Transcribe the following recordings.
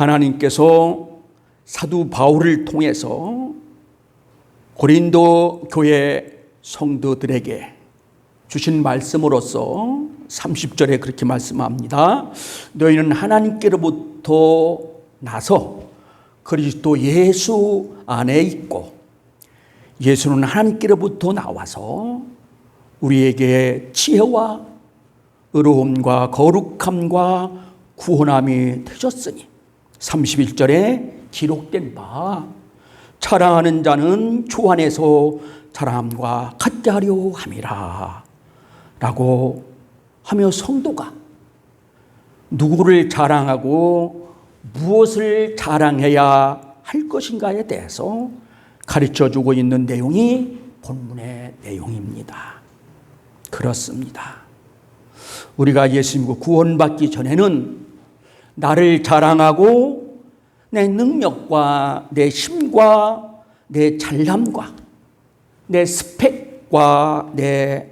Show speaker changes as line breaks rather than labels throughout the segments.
하나님께서 사도 바울을 통해서 고린도 교회 성도들에게 주신 말씀으로서 30절에 그렇게 말씀합니다. 너희는 하나님께로부터 나서 그리스도 예수 안에 있고 예수는 하나님께로부터 나와서 우리에게 지혜와 의로움과 거룩함과 구원함이 되셨으니 31절에 기록된 바 자랑하는 자는 주 안에서 자랑함과 같게 하려 함이라 라고 하며 성도가 누구를 자랑하고 무엇을 자랑해야 할 것인가에 대해서 가르쳐주고 있는 내용이 본문의 내용입니다. 그렇습니다. 우리가 예수 믿고 구원받기 전에는 나를 자랑하고 내 능력과 내 힘과 내 잘남과 내 스펙과 내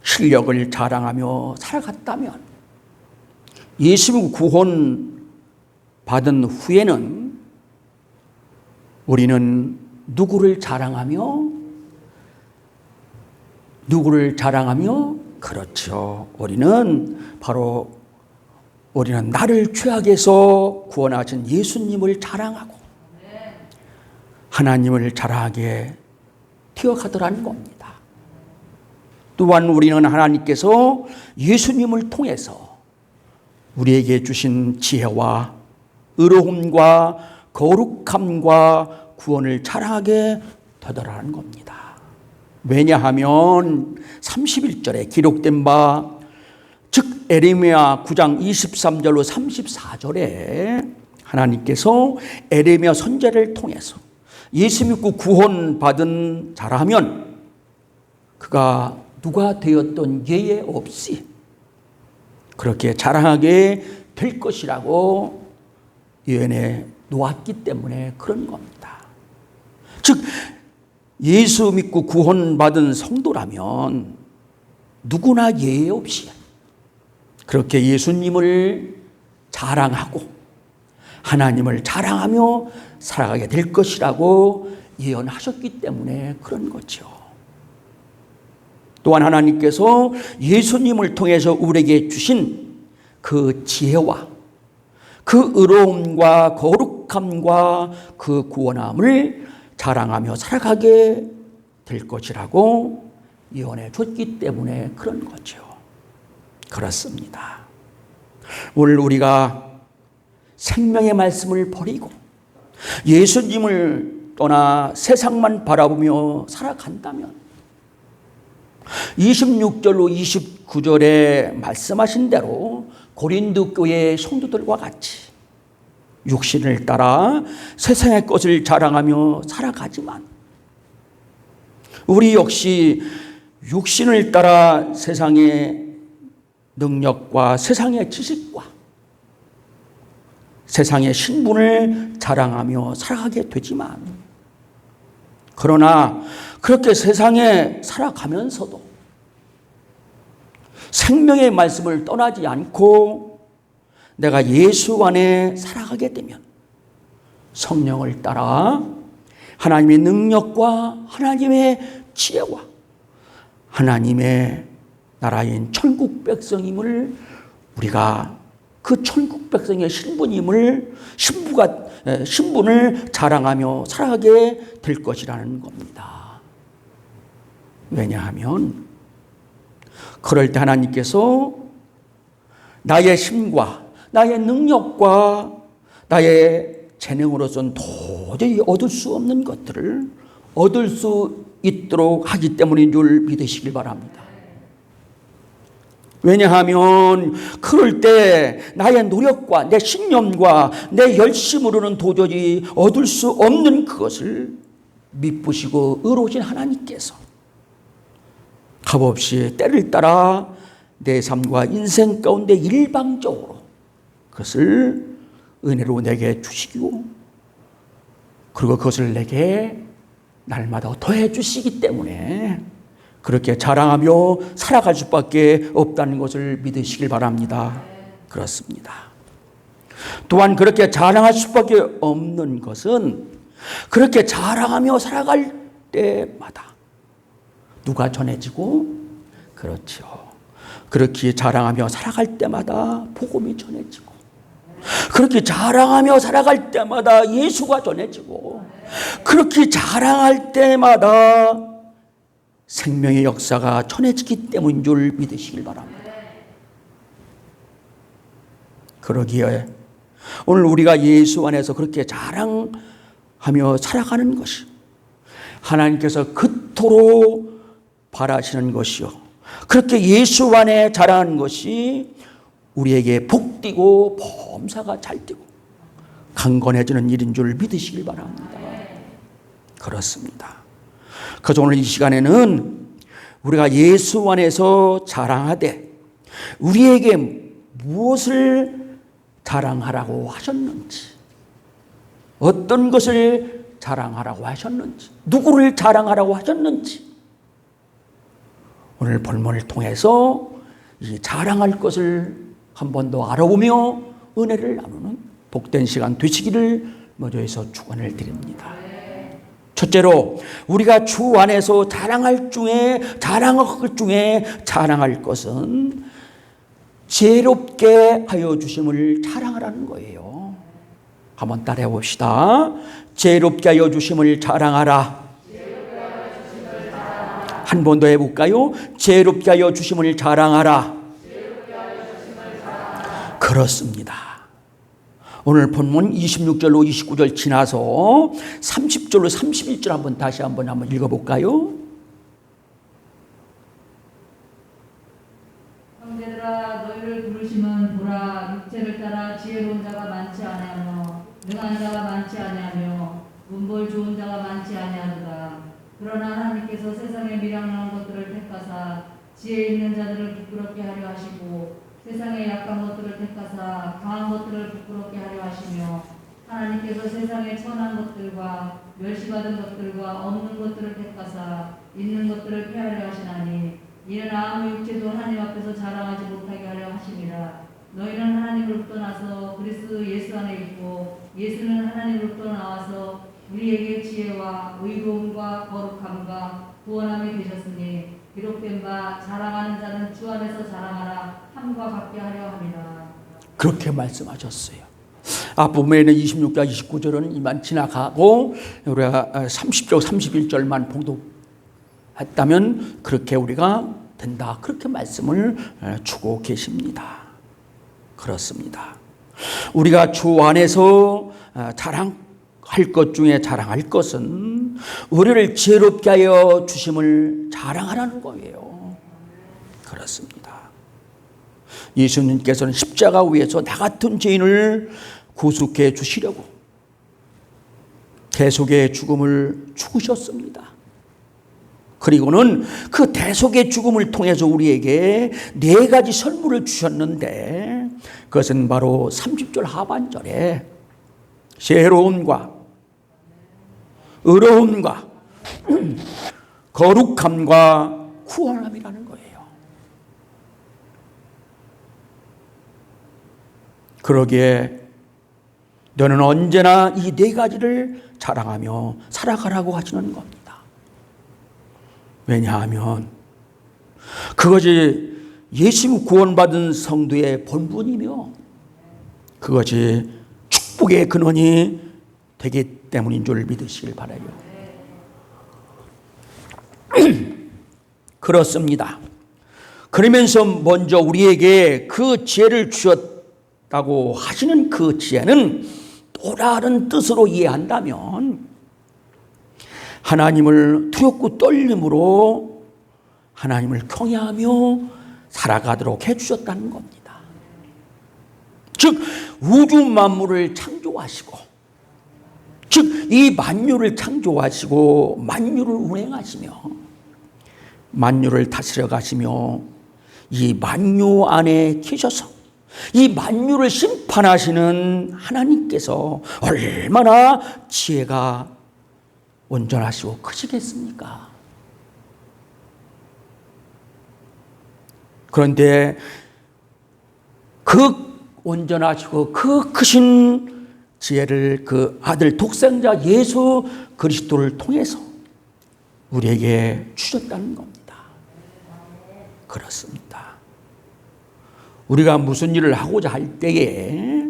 실력을 자랑하며 살아갔다면 예수 믿고 구원 받은 후에는 우리는 누구를 자랑하며 그렇죠. 우리는 나를 죄악에서 구원하신 예수님을 자랑하고 하나님을 자랑하게 되어가더라는 겁니다. 또한 우리는 하나님께서 예수님을 통해서 우리에게 주신 지혜와 의로움과 거룩함과 구원을 자랑하게 되더라는 겁니다. 왜냐하면 31절에 기록된 바 즉 에레미야 9장 23절로 34절에 하나님께서 에레미야 선지자를 통해서 예수 믿고 구원받은 자라면 그가 누가 되었던 예외 없이 그렇게 자랑하게 될 것이라고 예언해 놓았기 때문에 그런 겁니다. 즉 예수 믿고 구원받은 성도라면 누구나 예외 없이 그렇게 예수님을 자랑하고 하나님을 자랑하며 살아가게 될 것이라고 예언하셨기 때문에 그런 거죠. 또한 하나님께서 예수님을 통해서 우리에게 주신 그 지혜와 그 의로움과 거룩함과 그 구원함을 자랑하며 살아가게 될 것이라고 예언해 줬기 때문에 그런 거죠. 그렇습니다. 오늘 우리가 생명의 말씀을 버리고 예수님을 떠나 세상만 바라보며 살아간다면 26절로 29절에 말씀하신 대로 고린도 교회 성도들과 같이 육신을 따라 세상의 것을 자랑하며 살아가지만 우리 역시 육신을 따라 세상의 능력과 세상의 지식과 세상의 신분을 자랑하며 살아가게 되지만 그러나 그렇게 세상에 살아가면서도 생명의 말씀을 떠나지 않고 내가 예수 안에 살아가게 되면 성령을 따라 하나님의 능력과 하나님의 지혜와 하나님의 나라인 천국 백성임을 우리가 그 천국 백성의 신분을 자랑하며 살아가게 될 것이라는 겁니다. 왜냐하면 그럴 때 하나님께서 나의 힘과 나의 능력과 나의 재능으로서는 도저히 얻을 수 없는 것들을 얻을 수 있도록 하기 때문인 줄 믿으시길 바랍니다. 왜냐하면 그럴 때 나의 노력과 내 신념과 내 열심으로는 도저히 얻을 수 없는 그것을 미쁘시고 의로우신 하나님께서 값없이 때를 따라 내 삶과 인생 가운데 일방적으로 그것을 은혜로 내게 주시고 그리고 그것을 내게 날마다 더해 주시기 때문에 그렇게 자랑하며 살아갈 수밖에 없다는 것을 믿으시길 바랍니다. 그렇습니다. 또한 그렇게 자랑할 수밖에 없는 것은 그렇게 자랑하며 살아갈 때마다 누가 전해지고, 그렇죠, 그렇게 자랑하며 살아갈 때마다 복음이 전해지고, 그렇게 자랑하며 살아갈 때마다 예수가 전해지고, 그렇게 자랑할 때마다 생명의 역사가 전해지기 때문인 줄 믿으시길 바랍니다. 그러기에 오늘 우리가 예수 안에서 그렇게 자랑하며 살아가는 것이 하나님께서 그토록 바라시는 것이요, 그렇게 예수 안에 자라는 것이 우리에게 복되고 범사가 잘 되고 강건해지는 일인 줄 믿으시길 바랍니다. 그렇습니다. 그래서 오늘 이 시간에는 우리가 예수 안에서 자랑하되 우리에게 무엇을 자랑하라고 하셨는지, 어떤 것을 자랑하라고 하셨는지, 누구를 자랑하라고 하셨는지, 오늘 본문을 통해서 이 자랑할 것을 한 번 더 알아보며 은혜를 나누는 복된 시간 되시기를 먼저해서 축원을 드립니다. 첫째로 우리가 주 안에서 자랑할 것은 지혜롭게 하여 주심을 자랑하라는 거예요. 한번 따라해 봅시다. 지혜롭게 하여 주심을 자랑하라. 한 번 더 해볼까요? 지혜롭게 하여 주심을 자랑하라. 그렇습니다. 오늘 본문 26절로 29절 지나서 30절로 31절 한번 다시 한번 읽어볼까요?
형제들아, 너희를 부르심은 보라, 육체를 따라 지혜로운 자가 많지 아니하며 능한 자가 많지 아니하며 문벌 좋은 자가 많지 아니하도다. 그러나 하나님께서 세상의 미량한 것들을 택하사 지혜 있는 자들을 부끄럽게 하려 하시고 세상의 약한 것들을 택하사 강한 것들을 부끄럽게 하려 하시며 하나님께서 세상의 천한 것들과 멸시받은 것들과 없는 것들을 택하사 있는 것들을 폐하려 하시나니 이는 아무 육체도 하나님 앞에서 자랑하지 못하게 하려 하심이라. 너희는 하나님으로부터 나서 그리스도 예수 안에 있고 예수는 하나님으로부터 나와서 우리에게 지혜와 의로움과 거룩함과 구원함이 되셨으니 기록된 바 자랑하는 자는 주 안에서 자랑하라 함과 같게 하려 함이라.
그렇게 말씀하셨어요. 앞부분에는 26절 29절은 이만 지나가고 우리가 30절 31절만 봉독했다면 그렇게 우리가 된다, 그렇게 말씀을 주고 계십니다. 그렇습니다. 우리가 주 안에서 자랑할 것 중에 자랑할 것은 우리를 지혜롭게 하여 주심을 자랑하라는 거예요. 그렇습니다. 예수님께서는 십자가 위에서 나 같은 죄인을 구속해 주시려고 대속의 죽음을 죽으셨습니다. 그리고는 그 대속의 죽음을 통해서 우리에게 네 가지 선물을 주셨는데 그것은 바로 30절 하반절에 지혜로움과 의로움과 거룩함과 구원함이라는 거예요. 그러기에 너는 언제나 이 네 가지를 자랑하며 살아가라고 하시는 겁니다. 왜냐하면 그것이 예수 구원받은 성도의 본분이며 그것이 축복의 근원이 되기 때문인 줄 믿으시길 바라요. 그렇습니다. 그러면서 먼저 우리에게 그 지혜를 주셨다고 하시는 그 지혜는 또 다른 뜻으로 이해한다면 하나님을 두렵고 떨림으로 하나님을 경외하며 살아가도록 해주셨다는 겁니다. 즉 우주 만물을 창조하시고, 즉 이 만유를 창조하시고 만유를 운행하시며 만유를 다스려 가시며 이 만유 안에 계셔서 이 만유를 심판하시는 하나님께서 얼마나 지혜가 온전하시고 크시겠습니까? 그런데 그 온전하시고 그 크신 지혜를 그 아들 독생자 예수 그리스도를 통해서 우리에게 주셨다는 겁니다. 그렇습니다. 우리가 무슨 일을 하고자 할 때에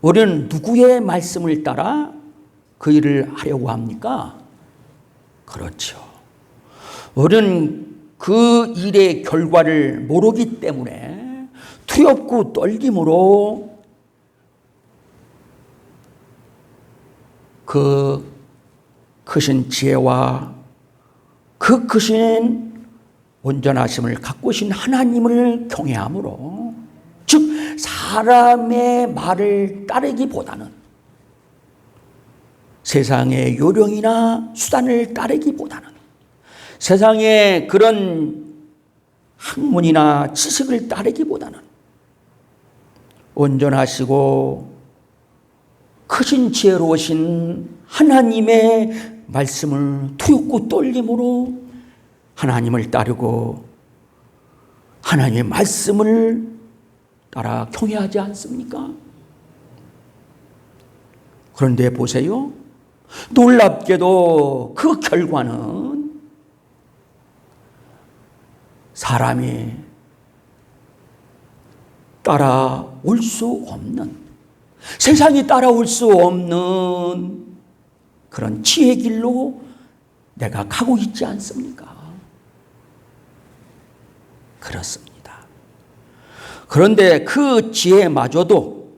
우리는 누구의 말씀을 따라 그 일을 하려고 합니까? 그렇죠. 우리는 그 일의 결과를 모르기 때문에 두렵고 떨림으로 그 크신 지혜와 그 크신 온전하심을 갖고 계신 하나님을 경외함으로, 즉 사람의 말을 따르기보다는, 세상의 요령이나 수단을 따르기보다는, 세상의 그런 학문이나 지식을 따르기보다는 온전하시고 크신 지혜로우신 하나님의 말씀을 두렵고 떨림으로 하나님을 따르고 하나님의 말씀을 따라 경외하지 않습니까? 그런데 보세요. 놀랍게도 그 결과는 사람이 따라올 수 없는, 세상이 따라올 수 없는 그런 지혜의 길로 내가 가고 있지 않습니까? 그렇습니다. 그런데 그 지혜마저도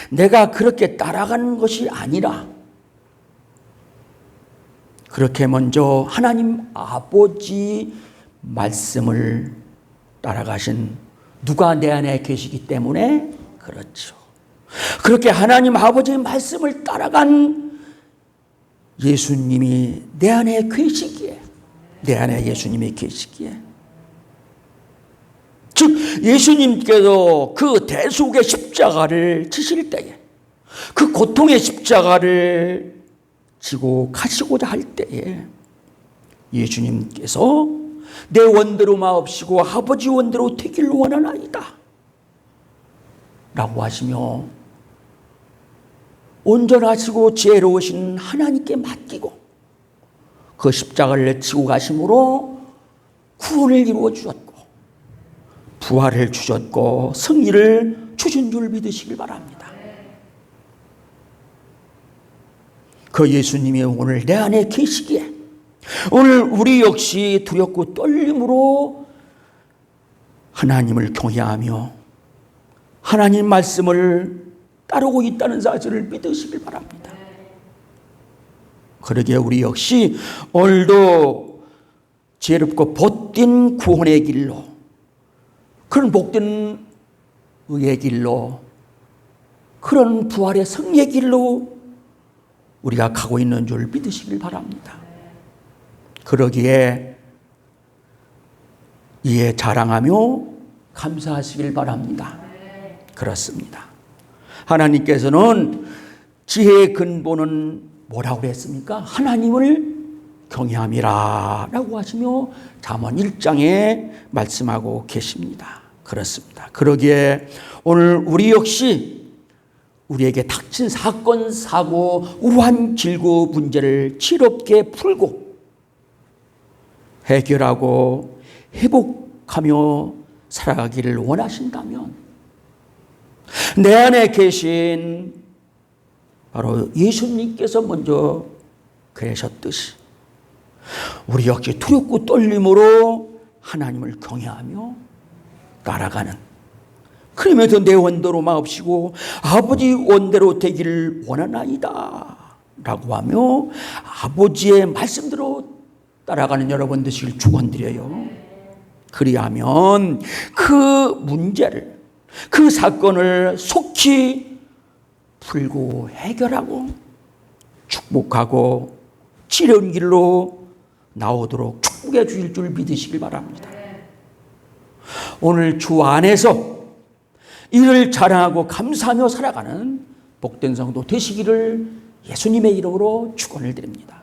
내가 그렇게 따라가는 것이 아니라 그렇게 먼저 하나님 아버지 말씀을 따라가신 누가 내 안에 계시기 때문에 그렇죠. 그렇게 하나님 아버지의 말씀을 따라간 예수님이 내 안에 계시기에, 내 안에 예수님이 계시기에, 즉 예수님께서 그 대속의 십자가를 지실 때에, 그 고통의 십자가를 지고 가시고자 할 때에 예수님께서 내 원대로 마옵시고 아버지 원대로 되길 원하나이다 라고 하시며 온전하시고 지혜로우신 하나님께 맡기고 그 십자가를 지고 가심으로 구원을 이루어 주셨고 부활을 주셨고 승리를 주신 줄 믿으시길 바랍니다. 그 예수님이 오늘 내 안에 계시기에 오늘 우리 역시 두렵고 떨림으로 하나님을 경외하며 하나님 말씀을 따르고 있다는 사실을 믿으시길 바랍니다. 그러기에 우리 역시 오늘도 지혜롭고 복된 구원의 길로, 그런 복된 의의 길로, 그런 부활의 승리의 길로 우리가 가고 있는 줄 믿으시길 바랍니다. 그러기에 이에 자랑하며 감사하시길 바랍니다. 그렇습니다. 하나님께서는 지혜의 근본은 뭐라고 했습니까? 하나님을 경외함이라 라고 하시며 잠언 1장에 말씀하고 계십니다. 그렇습니다. 그러기에 오늘 우리 역시 우리에게 닥친 사건, 사고, 우한 질고 문제를 지혜롭게 풀고 해결하고 회복하며 살아가기를 원하신다면 내 안에 계신 바로 예수님께서 먼저 그러셨듯이 우리 역시 두렵고 떨림으로 하나님을 경외하며 따라가는, 그러면서 내 원대로 마옵시고 아버지 원대로 되기를 원하나이다 라고 하며 아버지의 말씀대로 따라가는 여러분 되시길 축원드려요. 그리하면 그 문제를, 그 사건을 속히 풀고 해결하고 축복하고 지혜로운 길로 나오도록 축복해 주실 줄 믿으시길 바랍니다. 오늘 주 안에서 이를 자랑하고 감사하며 살아가는 복된 성도 되시기를 예수님의 이름으로 축원을 드립니다.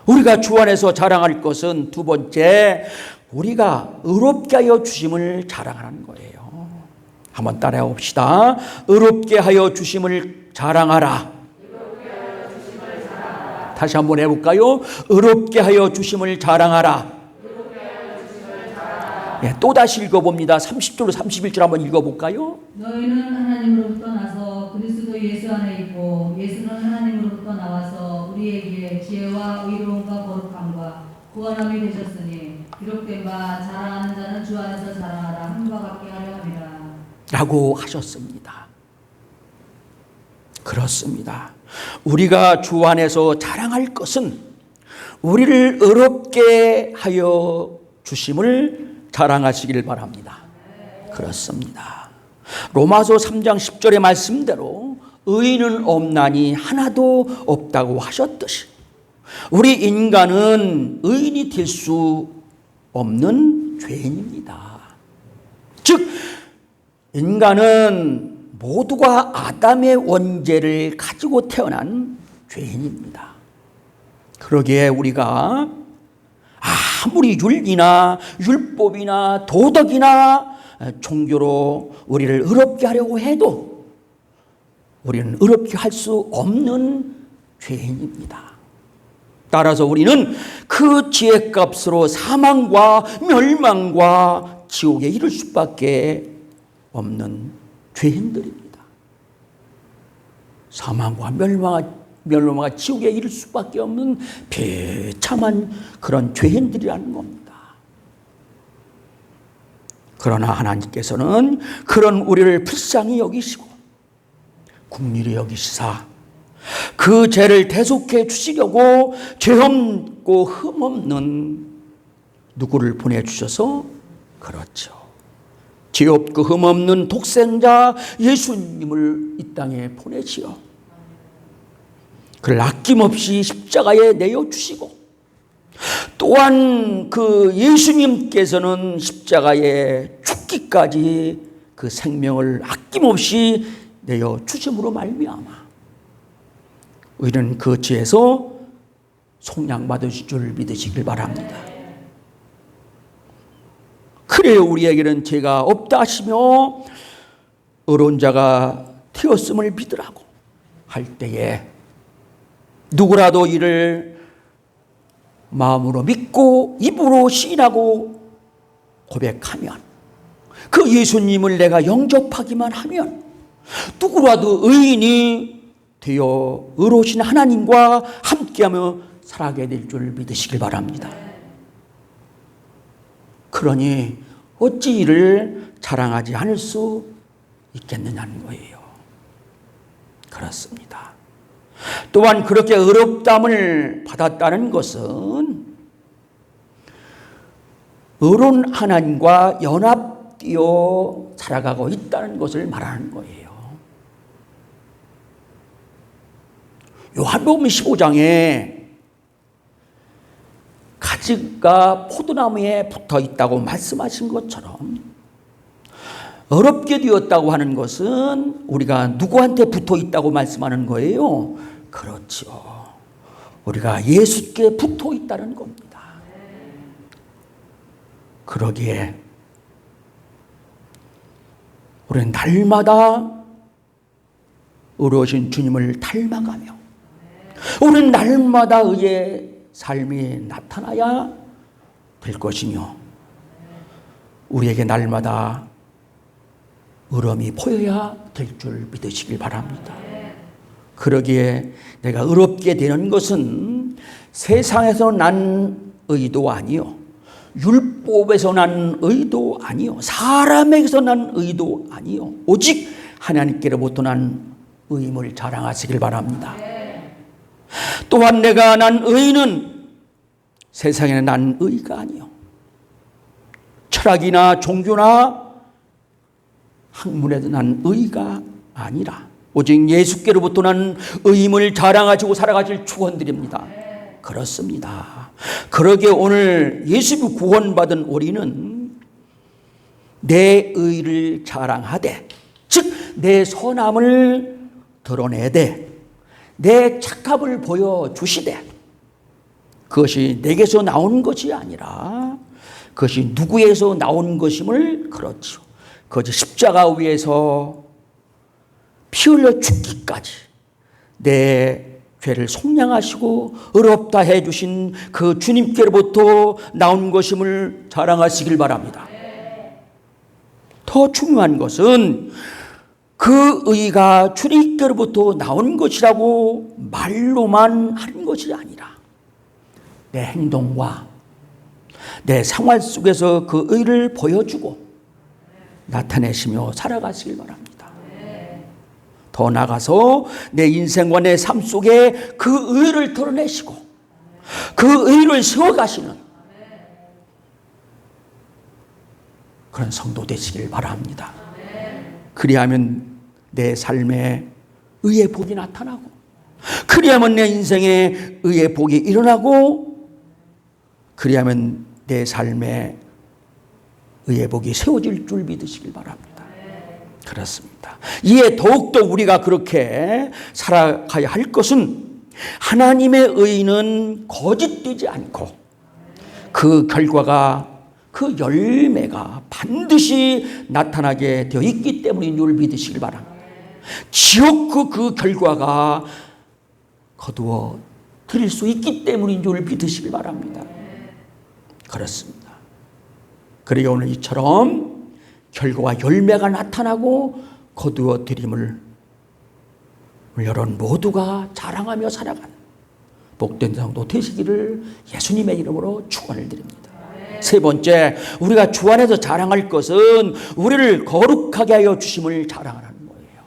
우리가 주 안에서 자랑할 것은 두 번째, 우리가 의롭게 하여 주심을 자랑하는 거예요. 한번 따라해 봅시다. 의롭게 하여 주심을 자랑하라. 다시 한번 해볼까요? 의롭게 하여 주심을 자랑하라. 예, 또다시 읽어봅니다. 30절 31절 한번 읽어볼까요?
너희는 하나님으로부터 나서 그리스도 예수 안에 있고 예수는 하나님으로부터 나와서 우리에게 지혜와 의로움과 거룩함과 구원함이 되셨으니 기록된 바 자랑하는 자는 주 안에서 자랑하라 함과 같게 하려 함이라
라고 하셨습니다. 그렇습니다. 우리가 주 안에서 자랑할 것은 우리를 의롭게 하여 주심을 자랑하시길 바랍니다. 그렇습니다. 로마서 3장 10절의 말씀대로 의인은 없나니 하나도 없다고 하셨듯이 우리 인간은 의인이 될 수 없는 죄인입니다. 즉 인간은 모두가 아담의 원죄를 가지고 태어난 죄인입니다. 그러기에 우리가 아무리 윤리나 율법이나 도덕이나 종교로 우리를 의롭게 하려고 해도 우리는 의롭게 할 수 없는 죄인입니다. 따라서 우리는 그 지혜값으로 사망과 멸망과 지옥에 이를 수밖에 없는 죄인들입니다. 사망과 멸망과 지옥에 이를 수밖에 없는 비참한 그런 죄인들이라는 겁니다. 그러나 하나님께서는 그런 우리를 불쌍히 여기시고 긍휼히 여기시사 그 죄를 대속해 주시려고 죄 없고 흠 없는 누구를 보내주셔서 그렇죠. 죄 없고 흠 없는 독생자 예수님을 이 땅에 보내시어 그를 아낌없이 십자가에 내어주시고 또한 그 예수님께서는 십자가에 죽기까지 그 생명을 아낌없이 내어주심으로 말미암아 우리는 그 죄에서 속량받으실 줄 믿으시길 바랍니다. 그래 우리에게는 죄가 없다 하시며 의로운 자가 되었음을 믿으라고 할 때에 누구라도 이를 마음으로 믿고 입으로 시인하고 고백하면 그 예수님을 내가 영접하기만 하면 누구라도 의인이 되어 의로우신 하나님과 함께하며 살아가게 될 줄 믿으시길 바랍니다. 그러니 어찌 이를 자랑하지 않을 수 있겠느냐는 거예요. 그렇습니다. 또한 그렇게 의롭다함을 받았다는 것은 의로운 하나님과 연합되어 살아가고 있다는 것을 말하는 거예요. 요한복음 15장에 가지가 포도나무에 붙어 있다고 말씀하신 것처럼 어렵게 되었다고 하는 것은 우리가 누구한테 붙어 있다고 말씀하는 거예요? 그렇죠. 우리가 예수께 붙어 있다는 겁니다. 그러기에 우리는 날마다 의로우신 주님을 닮아가며 우리는 날마다 의의 삶이 나타나야 될 것이며 우리에게 날마다 의로움이 보여야 될 줄 믿으시길 바랍니다. 그러기에 내가 의롭게 되는 것은 세상에서 난 의도 아니요 율법에서 난 의도 아니요 사람에게서 난 의도 아니요 오직 하나님께로부터 난 의임을 자랑하시길 바랍니다. 또한 내가 난 의는 세상에 난 의가 아니요 철학이나 종교나 학문에도 난 의가 아니라 오직 예수께로부터 난 의임을 자랑하시고 살아가실 축원드립니다. 그렇습니다. 그러기에 오늘 예수 구원받은 우리는 내 의를 자랑하되 즉 내 선함을 드러내되 내 착합을 보여주시되 그것이 내게서 나온 것이 아니라 그것이 누구에서 나온 것임을 그렇죠. 거지 십자가 위에서 피 흘려 죽기까지 내 죄를 속량하시고 의롭다 해주신 그 주님께로부터 나온 것임을 자랑하시길 바랍니다. 더 중요한 것은 그 의가 주님께로부터 나온 것이라고 말로만 하는 것이 아니라 내 행동과 내 생활 속에서 그 의를 보여주고 나타내시며 살아가시길 바랍니다. 더 나아가서 내 인생과 내 삶 속에 그 의를 드러내시고 그 의를 세워가시는 그런 성도 되시길 바랍니다. 그리하면 내 삶에 의의 복이 나타나고, 그리하면 내 인생에 의의 복이 일어나고, 그리하면 내 삶에 의의 복이 세워질 줄 믿으시길 바랍니다. 그렇습니다. 이에 더욱더 우리가 그렇게 살아가야 할 것은 하나님의 의는 거짓되지 않고 그 결과가, 그 열매가 반드시 나타나게 되어 있기 때문인 줄 믿으시길 바랍니다. 지옥 그 결과가 거두어 드릴 수 있기 때문인 줄 믿으시길 바랍니다. 그렇습니다. 그리고 오늘 이처럼 결과와 열매가 나타나고 거두어 드림을 여러분 모두가 자랑하며 살아가는 복된 성도 되시기를 예수님의 이름으로 축원을 드립니다. 세 번째, 우리가 주 안에서 자랑할 것은 우리를 거룩하게 하여 주심을 자랑하는 거예요.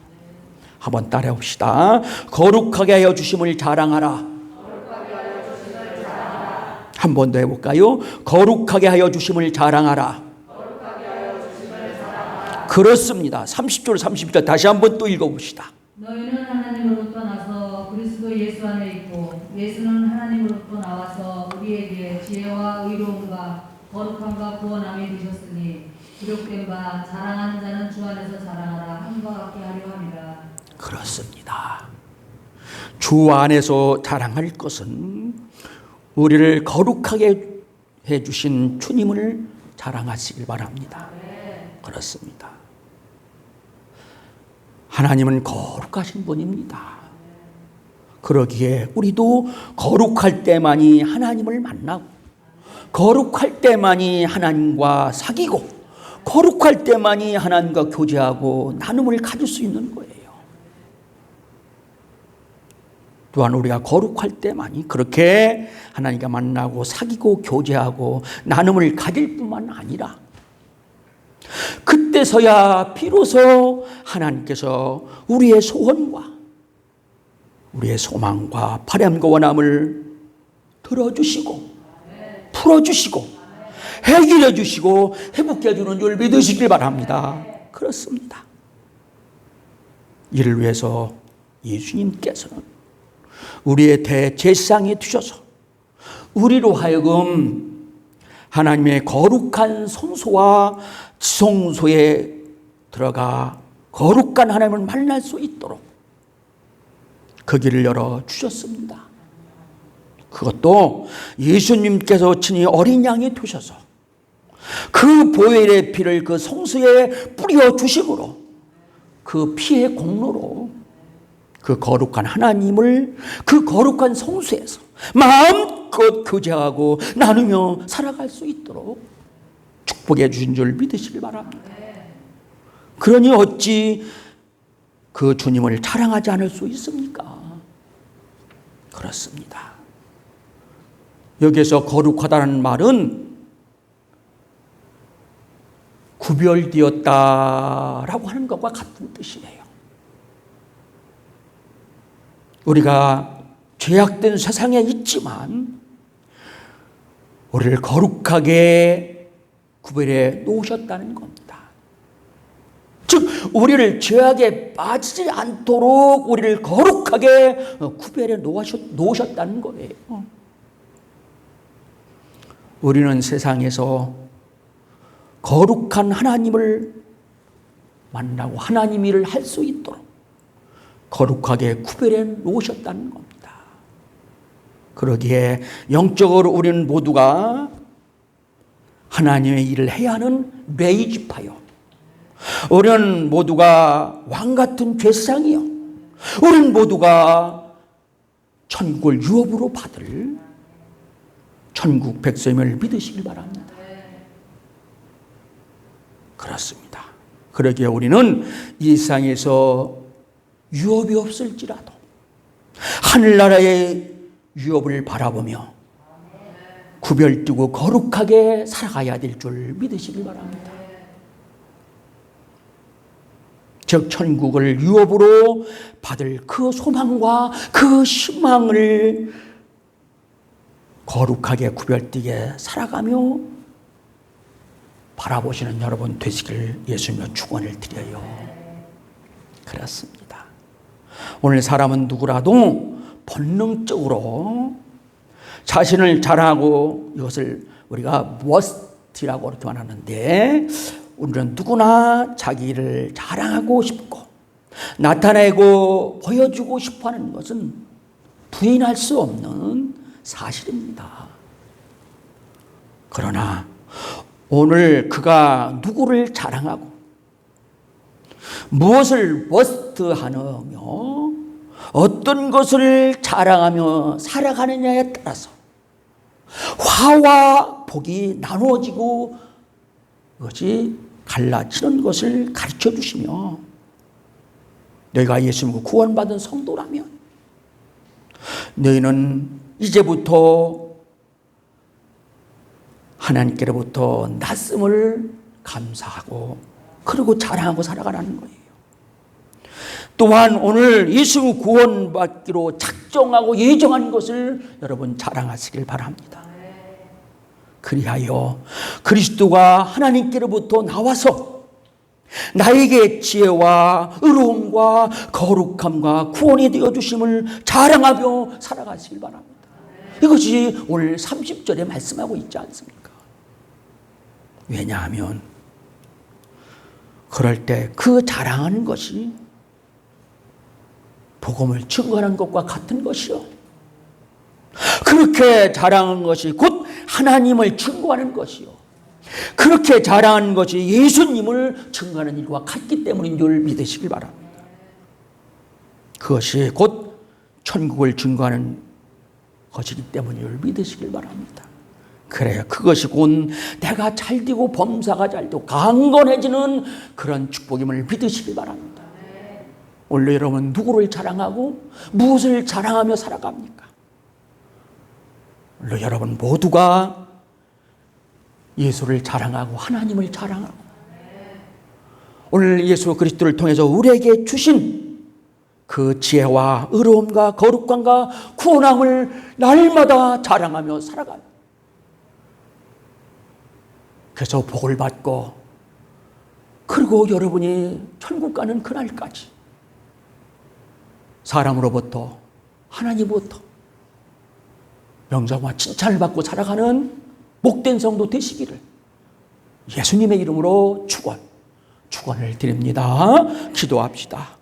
한번 따라해 봅시다. 거룩하게 하여 주심을 자랑하라. 한 번 더 해볼까요? 거룩하게 하여 주심을 자랑하라. 그렇습니다. 30절 32절 다시 한번 또 읽어봅시다.
너희는 하나님으로부터 나서 그리스도 예수 안에 있고 예수는 하나님으로부터 나와서 우리에게 지혜와 의로움과 거룩함과 구원함이 되셨으니 기록된 바 자랑하는 자는 주 안에서 자랑하라 함과 같게 하려 함이라.
그렇습니다. 주 안에서 자랑할 것은 우리를 거룩하게 해주신 주님을 자랑하시길 바랍니다. 그렇습니다. 하나님은 거룩하신 분입니다. 그러기에 우리도 거룩할 때만이 하나님을 만나고, 거룩할 때만이 하나님과 사귀고, 거룩할 때만이 하나님과 교제하고 나눔을 가질 수 있는 거예요. 또한 우리가 거룩할 때만이 그렇게 하나님과 만나고 사귀고 교제하고 나눔을 가질 뿐만 아니라 그때서야 비로소 하나님께서 우리의 소원과 우리의 소망과 바람과 원함을 들어주시고 풀어주시고 해결해 주시고 회복해 주는 줄 믿으시길 바랍니다. 그렇습니다. 이를 위해서 예수님께서는 우리의 대제사장이 되셔서 우리로 하여금 하나님의 거룩한 성소와 지성소에 들어가 거룩한 하나님을 만날 수 있도록 그 길을 열어주셨습니다. 그것도 예수님께서 친히 어린 양이 되셔서 그 보혈의 피를 그 성소에 뿌려주심으로 그 피의 공로로 그 거룩한 하나님을 그 거룩한 성소에서 마음껏 교제하고 나누며 살아갈 수 있도록 축복해 주신 줄 믿으시길 바랍니다. 그러니 어찌 그 주님을 자랑하지 않을 수 있습니까? 그렇습니다. 여기에서 거룩하다는 말은 구별되었다라고 하는 것과 같은 뜻이에요. 우리가 죄악된 세상에 있지만 우리를 거룩하게 구별해 놓으셨다는 겁니다. 즉 우리를 죄악에 빠지지 않도록 우리를 거룩하게 구별해 놓으셨다는 거예요. 우리는 세상에서 거룩한 하나님을 만나고 하나님 일을 할 수 있도록 거룩하게 구별해 놓으셨다는 겁니다. 그러기에 영적으로 우리는 모두가 하나님의 일을 해야 하는 매이지파요. 우리는 모두가 왕 같은 죄사장이요. 우리는 모두가 천국을 유업으로 받을 천국 백성임을 믿으시길 바랍니다. 그렇습니다. 그러기에 우리는 이 세상에서 유업이 없을지라도 하늘나라의 유업을 바라보며 구별되고 거룩하게 살아가야 될 줄 믿으시길 바랍니다. 즉 천국을 유업으로 받을 그 소망과 그 희망을 거룩하게 구별되게 살아가며 바라보시는 여러분 되시길 예수님의 축원을 드려요. 그렇습니다. 오늘 사람은 누구라도 본능적으로 자신을 자랑하고 이것을 우리가 머스트라고 이렇게 말하는데 우리는 누구나 자기를 자랑하고 싶고 나타내고 보여주고 싶어하는 것은 부인할 수 없는 사실입니다. 그러나 오늘 그가 누구를 자랑하고 무엇을 머스트하며 어떤 것을 자랑하며 살아가느냐에 따라서 화와 복이 나누어지고 그것이 갈라지는 것을 가르쳐 주시며 너희가 예수님과 구원받은 성도라면 너희는 이제부터 하나님께로부터 낯섦을 감사하고 그리고 자랑하고 살아가라는 거예요. 또한 오늘 예수 구원받기로 작정하고 예정한 것을 여러분 자랑하시길 바랍니다. 그리하여 그리스도가 하나님께로부터 나와서 나에게 지혜와 의로움과 거룩함과 구원이 되어주심을 자랑하며 살아가시길 바랍니다. 이것이 오늘 30절에 말씀하고 있지 않습니까? 왜냐하면 그럴 때 그 자랑하는 것이 복음을 증거하는 것과 같은 것이요. 그렇게 자랑하는 것이 곧 하나님을 증거하는 것이요. 그렇게 자랑하는 것이 예수님을 증거하는 일과 같기 때문인 줄 믿으시길 바랍니다. 그것이 곧 천국을 증거하는 것이기 때문인 줄 믿으시길 바랍니다. 그래요. 그것이 곧 내가 잘되고 범사가 잘되고 강건해지는 그런 축복임을 믿으시길 바랍니다. 원래 여러분 누구를 자랑하고 무엇을 자랑하며 살아갑니까? 원래 여러분 모두가 예수를 자랑하고 하나님을 자랑하고 오늘 예수 그리스도를 통해서 우리에게 주신 그 지혜와 의로움과 거룩함과 구원함을 날마다 자랑하며 살아갑니다. 그래서 복을 받고 그리고 여러분이 천국 가는 그날까지 사람으로부터 하나님으로부터 명성과 칭찬을 받고 살아가는 복된 성도 되시기를 예수님의 이름으로 축원을 드립니다. 기도합시다.